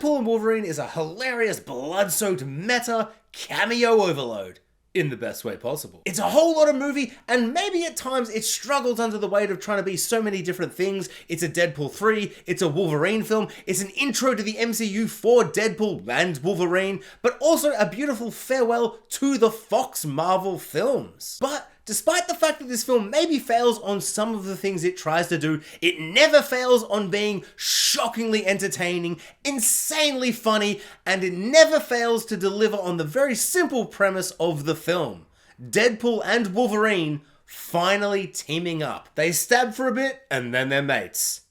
Deadpool and Wolverine is a hilarious blood-soaked meta cameo overload. In the best way possible. It's a whole lot of movie, and maybe at times it struggles under the weight of trying to be so many different things. It's a Deadpool 3, it's a Wolverine film, it's an intro to the MCU for Deadpool and Wolverine, but also a beautiful farewell to the Fox Marvel films. But despite the fact that this film maybe fails on some of the things it tries to do, it never fails on being shockingly entertaining, insanely funny, and it never fails to deliver on the very simple premise of the film. Deadpool and Wolverine finally teaming up. They stab for a bit, and then they're mates.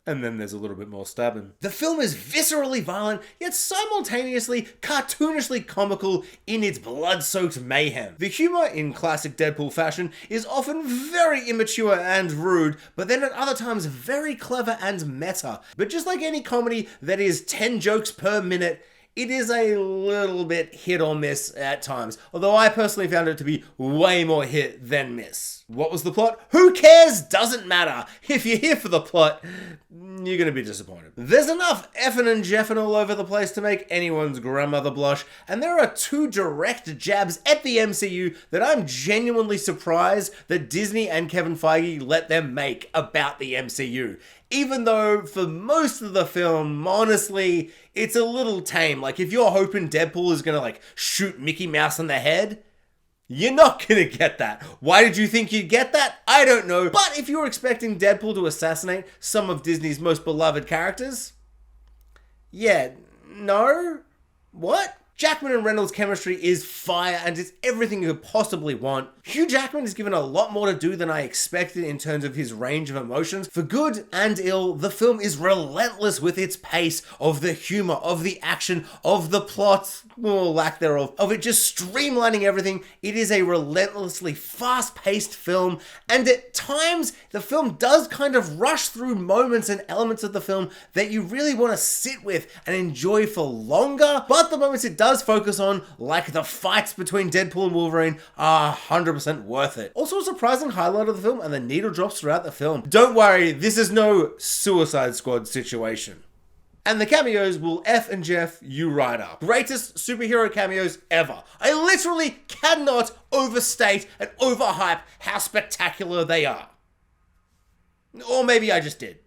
And then there's a little bit more stabbing. The film is viscerally violent, yet simultaneously cartoonishly comical in its blood-soaked mayhem. The humor, in classic Deadpool fashion, is often very immature and rude, but then at other times very clever and meta. But just like any comedy that is 10 jokes per minute, it is a little bit hit or miss at times, although I personally found it to be way more hit than miss. What was the plot? Who cares? Doesn't matter. If you're here for the plot, you're gonna be disappointed. There's enough effing and jeffing all over the place to make anyone's grandmother blush, and there are 2 direct jabs at the MCU that I'm genuinely surprised that Disney and Kevin Feige let them make about the MCU. Even though for most of the film, honestly, it's a little tame. Like, if you're hoping Deadpool is gonna like shoot Mickey Mouse in the head, you're not gonna get that. Why did you think you'd get that? I don't know. But if you're expecting Deadpool to assassinate some of Disney's most beloved characters, yeah, no? What? Jackman and Reynolds' chemistry is fire and it's everything you could possibly want. Hugh Jackman is given a lot more to do than I expected in terms of his range of emotions. For good and ill, the film is relentless with its pace, of the humor, of the action, of the plot, or lack thereof, of it just streamlining everything. It is a relentlessly fast-paced film, and at times, the film does kind of rush through moments and elements of the film that you really want to sit with and enjoy for longer, but the moments it does focus on, like the fights between Deadpool and Wolverine, are 100% worth it. Also a surprising highlight of the film, and the needle drops throughout the film. Don't worry, this is no Suicide Squad situation. And the cameos will F and Jeff you right up. Greatest superhero cameos ever. I literally cannot overstate and overhype how spectacular they are. Or maybe I just did.